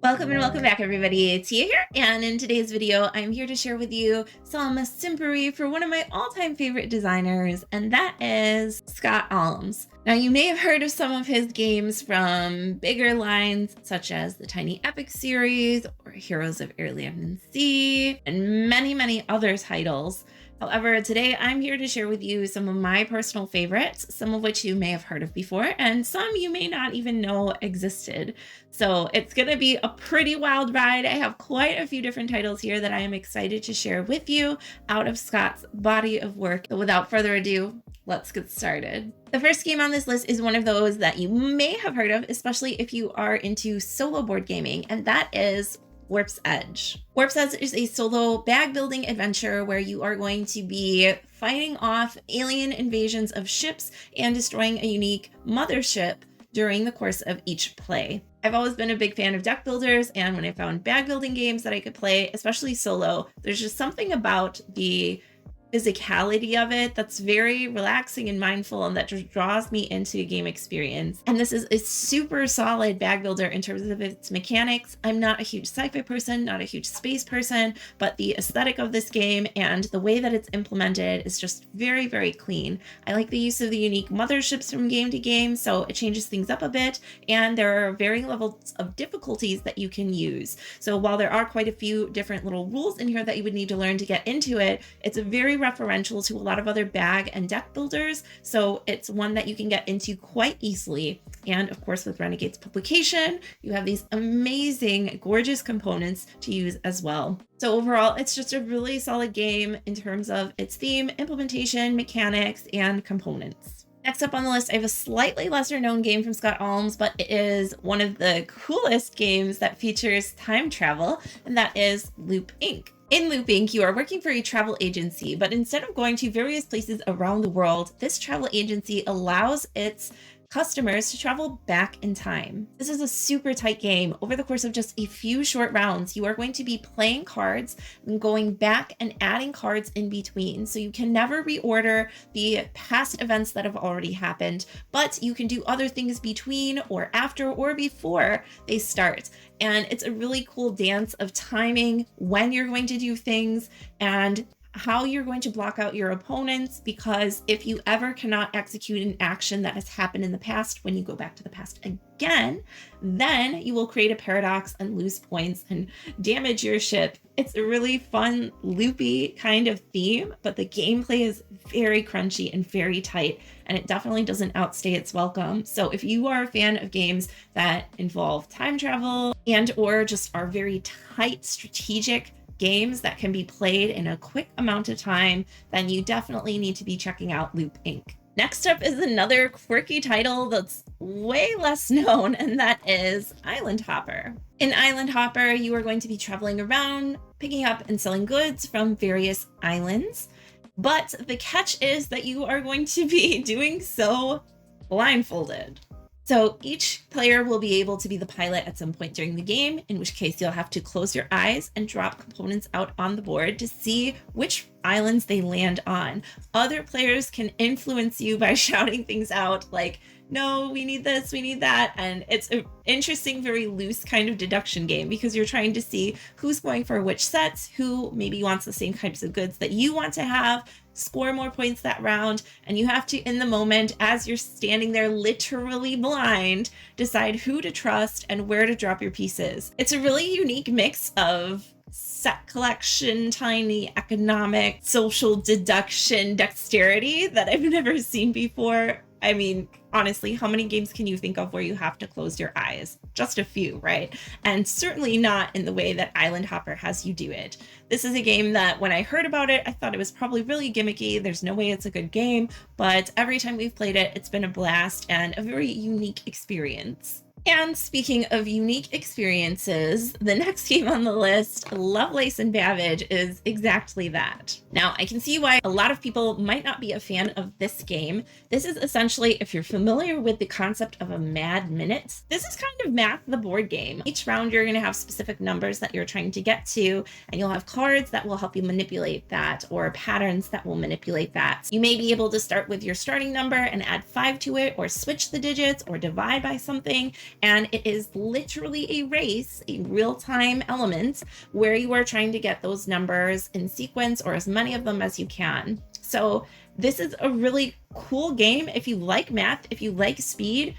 Welcome and welcome back, everybody. It's Tia here, and in today's video, I'm here to share with you some simpery for one of my all-time favorite designers, and that is Scott Almes. Now, you may have heard of some of his games from bigger lines, such as the Tiny Epic series, or Heroes of Airland and Sea, and many, many other titles. However, today I'm here to share with you some of my personal favorites, some of which you may have heard of before, and some you may not even know existed. So it's going to be a pretty wild ride. I have quite a few different titles here that I am excited to share with you out of Scott's body of work. But without further ado, let's get started. The first game on this list is one of those that you may have heard of, especially if you are into solo board gaming, and that is Warp's Edge. Warp's Edge is a solo bag building adventure where you are going to be fighting off alien invasions of ships and destroying a unique mothership during the course of each play. I've always been a big fan of deck builders, and when I found bag building games that I could play, especially solo, there's just something about the physicality of it that's very relaxing and mindful, and that just draws me into a game experience. And this is a super solid bag builder in terms of its mechanics. I'm not a huge sci-fi person, not a huge space person, but the aesthetic of this game and the way that it's implemented is just very, very clean. I like the use of the unique motherships from game to game, so it changes things up a bit, and there are varying levels of difficulties that you can use. So while there are quite a few different little rules in here that you would need to learn to get into it, it's a very referential to a lot of other bag and deck builders, so it's one that you can get into quite easily. And of course, with Renegade's publication, you have these amazing, gorgeous components to use as well. So overall, it's just a really solid game in terms of its theme, implementation, mechanics, and components. Next up on the list, I have a slightly lesser known game from Scott Almes, but it is one of the coolest games that features time travel, and that is Loop Inc. In Loop Inc., you are working for a travel agency, but instead of going to various places around the world, this travel agency allows its customers to travel back in time. This is a super tight game. Over the course of just a few short rounds, you are going to be playing cards and going back and adding cards in between. So you can never reorder the past events that have already happened, but you can do other things between or after or before they start. And it's a really cool dance of timing when you're going to do things and how you're going to block out your opponents, because if you ever cannot execute an action that has happened in the past when you go back to the past again, then you will create a paradox and lose points and damage your ship. It's a really fun, loopy kind of theme, but the gameplay is very crunchy and very tight, and it definitely doesn't outstay its welcome. So if you are a fan of games that involve time travel and or just are very tight, strategic games that can be played in a quick amount of time, then you definitely need to be checking out Loop Inc. Next up is another quirky title that's way less known, and that is Island Hopper. In Island Hopper, you are going to be traveling around, picking up and selling goods from various islands. But the catch is that you are going to be doing so blindfolded. So each player will be able to be the pilot at some point during the game, in which case you'll have to close your eyes and drop components out on the board to see which islands they land on. Other players can influence you by shouting things out like, no, we need this, we need that. And it's an interesting, very loose kind of deduction game, because you're trying to see who's going for which sets, who maybe wants the same types of goods that you want to have, score more points that round, and you have to, in the moment, as you're standing there literally blind, decide who to trust and where to drop your pieces. It's a really unique mix of set collection, tiny economic, social deduction, dexterity that I've never seen before. I mean, honestly, how many games can you think of where you have to close your eyes? Just a few, right? And certainly not in the way that Island Hopper has you do it. This is a game that when I heard about it, I thought it was probably really gimmicky. There's no way it's a good game, but every time we've played it, it's been a blast and a very unique experience. And speaking of unique experiences, the next game on the list, Lovelace and Babbage, is exactly that. Now, I can see why a lot of people might not be a fan of this game. This is essentially, if you're familiar with the concept of a mad minute, this is kind of Math the board game. Each round, you're going to have specific numbers that you're trying to get to, and you'll have cards that will help you manipulate that, or patterns that will manipulate that. You may be able to start with your starting number and add 5 to it, or switch the digits, or divide by something, And it is literally a race, a real-time element where you are trying to get those numbers in sequence or as many of them as you can. So this is a really cool game if you like math, if you like speed.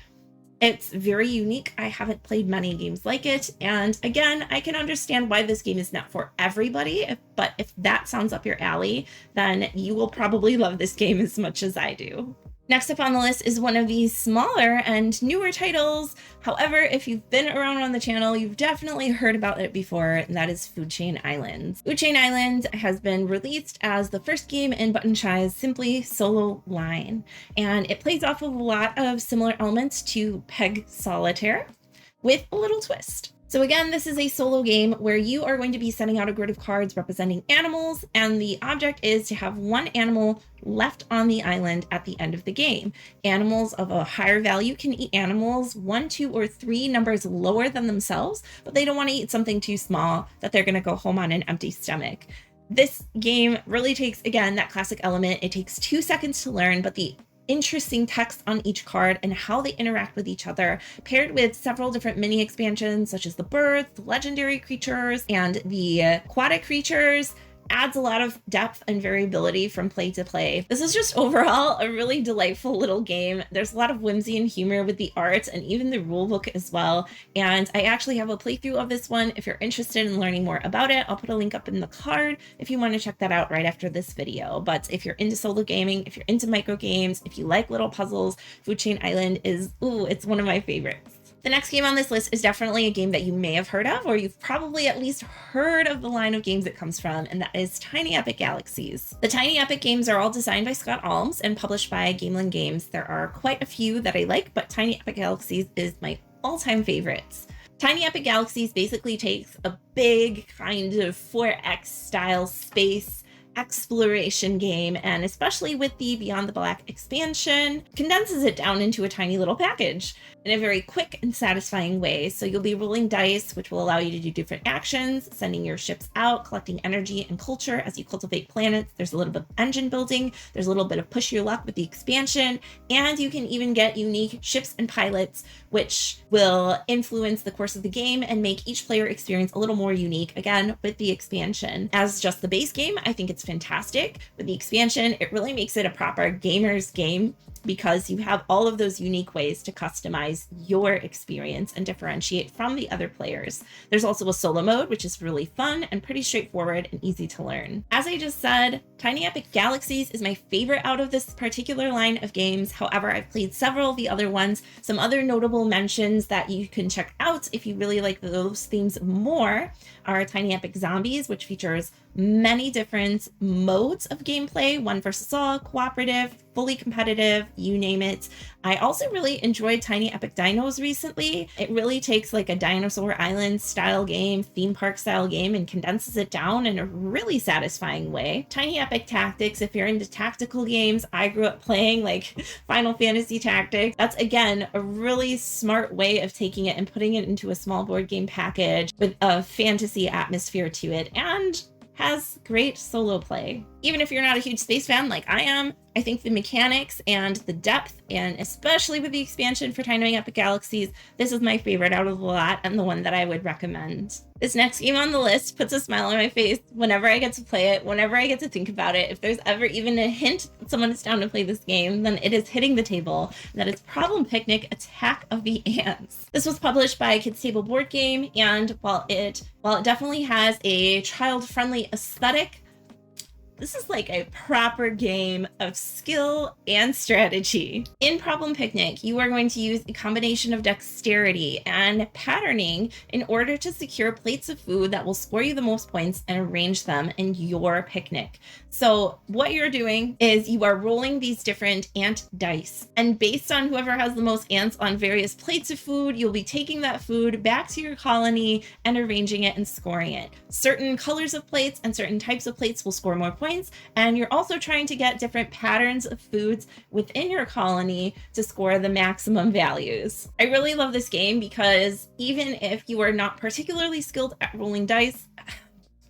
It's very unique. I haven't played many games like it. And again, I can understand why this game is not for everybody, but if that sounds up your alley, then you will probably love this game as much as I do. Next up on the list is one of these smaller and newer titles. However, if you've been around on the channel, you've definitely heard about it before, and that is Food Chain Islands. Food Chain Islands has been released as the first game in Button Shy's Simply solo line, and it plays off of a lot of similar elements to Peg Solitaire with a little twist. So again, this is a solo game where you are going to be sending out a grid of cards representing animals, and the object is to have one animal left on the island at the end of the game. Animals of a higher value can eat animals 1, 2, or 3 numbers lower than themselves, but they don't want to eat something too small that they're going to go home on an empty stomach. This game really takes, again, that classic element. It takes 2 seconds to learn, but the interesting text on each card and how they interact with each other, paired with several different mini expansions such as the birds, the legendary creatures, and the aquatic creatures, adds a lot of depth and variability from play to play. This is just overall a really delightful little game. There's a lot of whimsy and humor with the art and even the rule book as well. And I actually have a playthrough of this one. If you're interested in learning more about it, I'll put a link up in the card if you want to check that out right after this video. But if you're into solo gaming, if you're into micro games, if you like little puzzles, Food Chain Island is, it's one of my favorites. The next game on this list is definitely a game that you may have heard of, or you've probably at least heard of the line of games it comes from, and that is Tiny Epic Galaxies. The Tiny Epic games are all designed by Scott Almes and published by Gamelin Games. There are quite a few that I like, but Tiny Epic Galaxies is my all-time favorites. Tiny Epic Galaxies basically takes a big kind of 4X style space exploration game, and especially with the Beyond the Black expansion, condenses it down into a tiny little package in a very quick and satisfying way. So you'll be rolling dice, which will allow you to do different actions, sending your ships out, collecting energy and culture as you cultivate planets. There's a little bit of engine building, there's a little bit of push your luck with the expansion, and you can even get unique ships and pilots, which will influence the course of the game and make each player experience a little more unique, again, with the expansion. As just the base game, I think it's fantastic. With the expansion, it really makes it a proper gamer's game because you have all of those unique ways to customize your experience and differentiate from the other players. There's also a solo mode, which is really fun and pretty straightforward and easy to learn. As I just said, Tiny Epic Galaxies is my favorite out of this particular line of games. However, I've played several of the other ones. Some other notable mentions that you can check out if you really like those themes more are Tiny Epic Zombies, which features many different modes of gameplay, one versus all, cooperative, fully competitive, you name it. I also really enjoyed Tiny Epic Dinos recently. It really takes like a Dinosaur Island style game, theme park style game, and condenses it down in a really satisfying way. Tiny Epic Tactics, if you're into tactical games, I grew up playing like Final Fantasy Tactics. That's again a really smart way of taking it and putting it into a small board game package with a fantasy atmosphere to it, and has great solo play. Even if you're not a huge space fan like I am, I think the mechanics and the depth, and especially with the expansion for Tiny Epic Galaxies, this is my favorite out of the lot and the one that I would recommend. This next game on the list puts a smile on my face whenever I get to play it, whenever I get to think about it. If there's ever even a hint that someone is down to play this game, then it is hitting the table. That is Problem Picnic: Attack of the Ants. This was published by Kids Table Board Game, and while it definitely has a child-friendly aesthetic, this is like a proper game of skill and strategy. In Problem Picnic, you are going to use a combination of dexterity and patterning in order to secure plates of food that will score you the most points and arrange them in your picnic. So what you're doing is you are rolling these different ant dice, and based on whoever has the most ants on various plates of food, you'll be taking that food back to your colony and arranging it and scoring it. Certain colors of plates and certain types of plates will score more points, and you're also trying to get different patterns of foods within your colony to score the maximum values. I really love this game because even if you are not particularly skilled at rolling dice,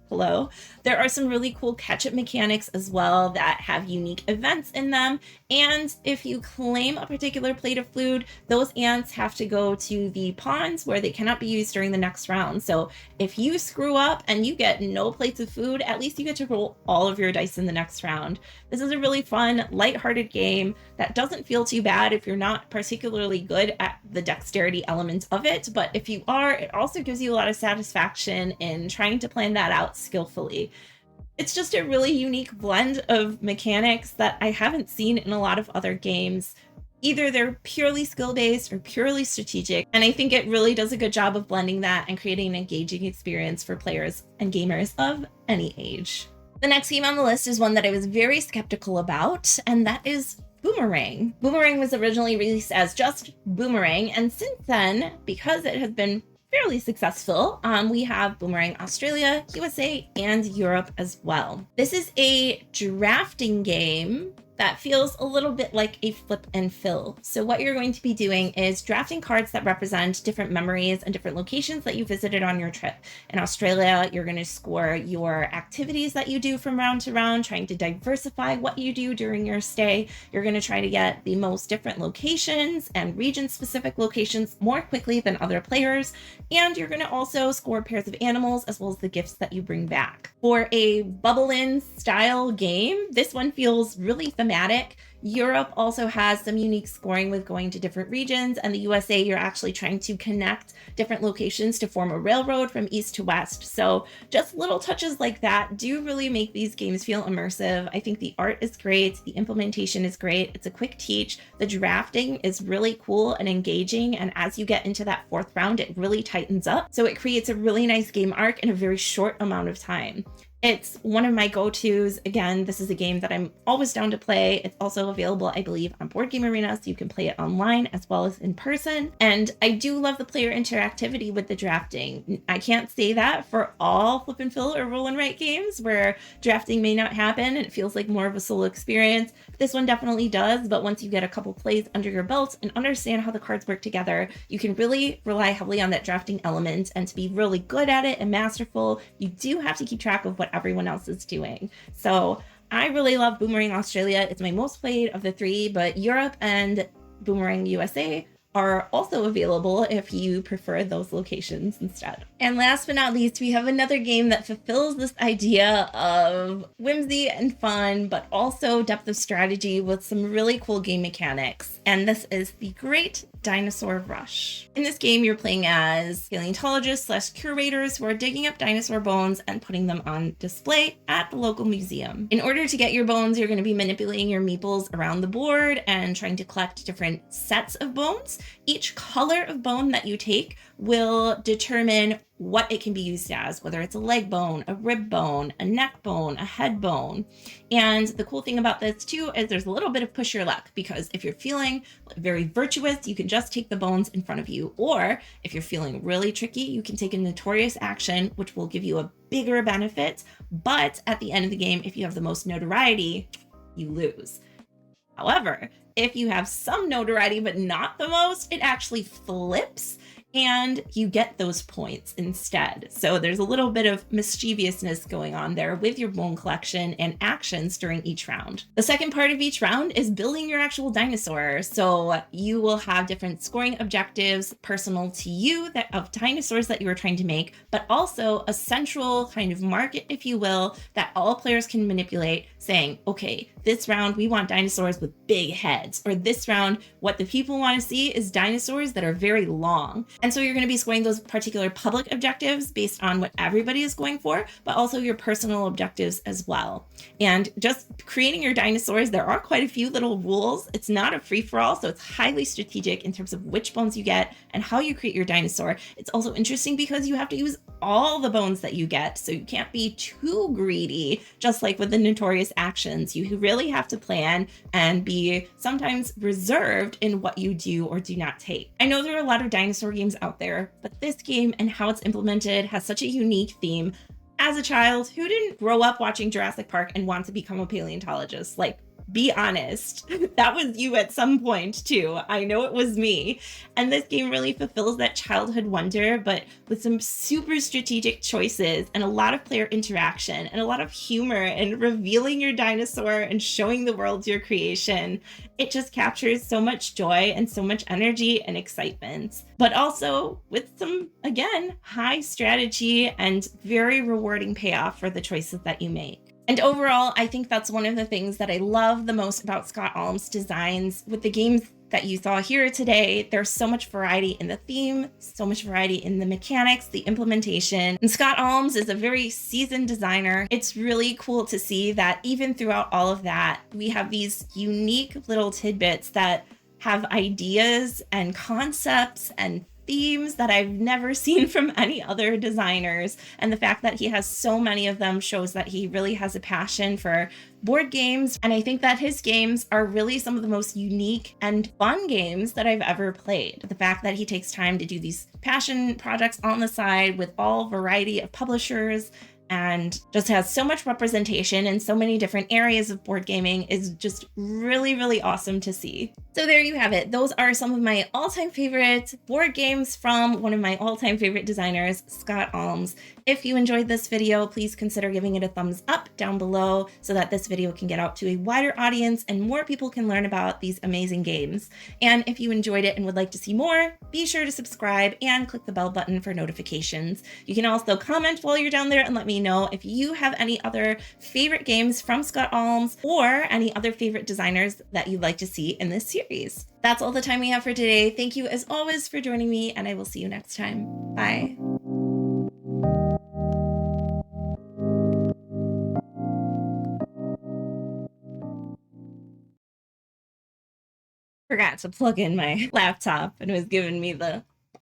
below. There are some really cool catch-up mechanics as well that have unique events in them. And if you claim a particular plate of food, those ants have to go to the ponds where they cannot be used during the next round. So if you screw up and you get no plates of food, at least you get to roll all of your dice in the next round. This is a really fun, lighthearted game that doesn't feel too bad if you're not particularly good at the dexterity element of it. But if you are, it also gives you a lot of satisfaction in trying to plan that out skillfully. It's just a really unique blend of mechanics that I haven't seen in a lot of other games. Either they're purely skill-based or purely strategic, and I think it really does a good job of blending that and creating an engaging experience for players and gamers of any age. The next game on the list is one that I was very skeptical about, and that is Boomerang. Boomerang was originally released as just Boomerang, and since then, because it has been fairly successful, we have Boomerang Australia, USA, and Europe as well. This is a drafting game that feels a little bit like a flip and fill. So what you're going to be doing is drafting cards that represent different memories and different locations that you visited on your trip. In Australia, you're going to score your activities that you do from round to round, trying to diversify what you do during your stay. You're going to try to get the most different locations and region-specific locations more quickly than other players. And you're going to also score pairs of animals as well as the gifts that you bring back. For a bubble-in style game, this one feels really thematic. Europe also has some unique scoring with going to different regions, and the USA, you're actually trying to connect different locations to form a railroad from east to west. So just little touches like that do really make these games feel immersive. I think the art is great, the implementation is great, it's a quick teach, the drafting is really cool and engaging, and as you get into that fourth round, it really tightens up. So it creates a really nice game arc in a very short amount of time. It's one of my go-tos. Again, this is a game that I'm always down to play. It's also available, I believe, on Board Game Arena, so you can play it online as well as in person. And I do love the player interactivity with the drafting. I can't say that for all flip and fill or roll and write games where drafting may not happen and it feels like more of a solo experience. This one definitely does, but once you get a couple plays under your belt and understand how the cards work together, you can really rely heavily on that drafting element, and to be really good at it and masterful, you do have to keep track of what everyone else is doing. So I really love Boomerang Australia. It's my most played of the three, but Europe and Boomerang USA are also available if you prefer those locations instead. And last but not least, we have another game that fulfills this idea of whimsy and fun, but also depth of strategy with some really cool game mechanics. And this is The Great Dinosaur Rush. In this game, you're playing as paleontologists/curators who are digging up dinosaur bones and putting them on display at the local museum. In order to get your bones, you're going to be manipulating your meeples around the board and trying to collect different sets of bones. Each color of bone that you take will determine what it can be used as, whether it's a leg bone, a rib bone, a neck bone, a head bone. And the cool thing about this too is there's a little bit of push your luck, because if you're feeling very virtuous, you can just take the bones in front of you. Or if you're feeling really tricky, you can take a notorious action, which will give you a bigger benefit. But at the end of the game, if you have the most notoriety, you lose. However, if you have some notoriety but not the most, it actually flips and you get those points instead. So there's a little bit of mischievousness going on there with your bone collection and actions during each round. The second part of each round is building your actual dinosaur. So you will have different scoring objectives personal to you of dinosaurs that you are trying to make, but also a central kind of market, if you will, that all players can manipulate, saying, okay, this round we want dinosaurs with big heads, or this round what the people want to see is dinosaurs that are very long. And so you're going to be scoring those particular public objectives based on what everybody is going for, but also your personal objectives as well. And just creating your dinosaurs, there are quite a few little rules. It's not a free-for-all, so it's highly strategic in terms of which bones you get and how you create your dinosaur. It's also interesting because you have to use all the bones that you get, so you can't be too greedy, just like with the notorious actions. You really have to plan and be sometimes reserved in what you do or do not take. I know there are a lot of dinosaur games out there, but this game and how it's implemented has such a unique theme. As a child, who didn't grow up watching Jurassic Park and want to become a paleontologist? Like, Be honest. That was you at some point too. I know it was me. And this game really fulfills that childhood wonder, but with some super strategic choices and a lot of player interaction and a lot of humor and revealing your dinosaur and showing the world your creation. It just captures so much joy and so much energy and excitement, but also with some, again, high strategy and very rewarding payoff for the choices that you make. And overall, I think that's one of the things that I love the most about Scott Almes' designs. With the games that you saw here today, there's so much variety in the theme, so much variety in the mechanics, the implementation. And Scott Almes is a very seasoned designer. It's really cool to see that even throughout all of that, we have these unique little tidbits that have ideas and concepts and themes that I've never seen from any other designers. And the fact that he has so many of them shows that he really has a passion for board games. And I think that his games are really some of the most unique and fun games that I've ever played. The fact that he takes time to do these passion projects on the side with all variety of publishers and just has so much representation in so many different areas of board gaming is just really, really awesome to see. So there you have it. Those are some of my all-time favorite board games from one of my all-time favorite designers, Scott Almes. If you enjoyed this video, please consider giving it a thumbs up down below so that this video can get out to a wider audience and more people can learn about these amazing games. And if you enjoyed it and would like to see more, be sure to subscribe and click the bell button for notifications. You can also comment while you're down there and let me know if you have any other favorite games from Scott Almes or any other favorite designers that you'd like to see in this series. That's all the time we have for today. Thank you as always for joining me, and I will see you next time. Bye. Forgot to plug in my laptop and it was giving me the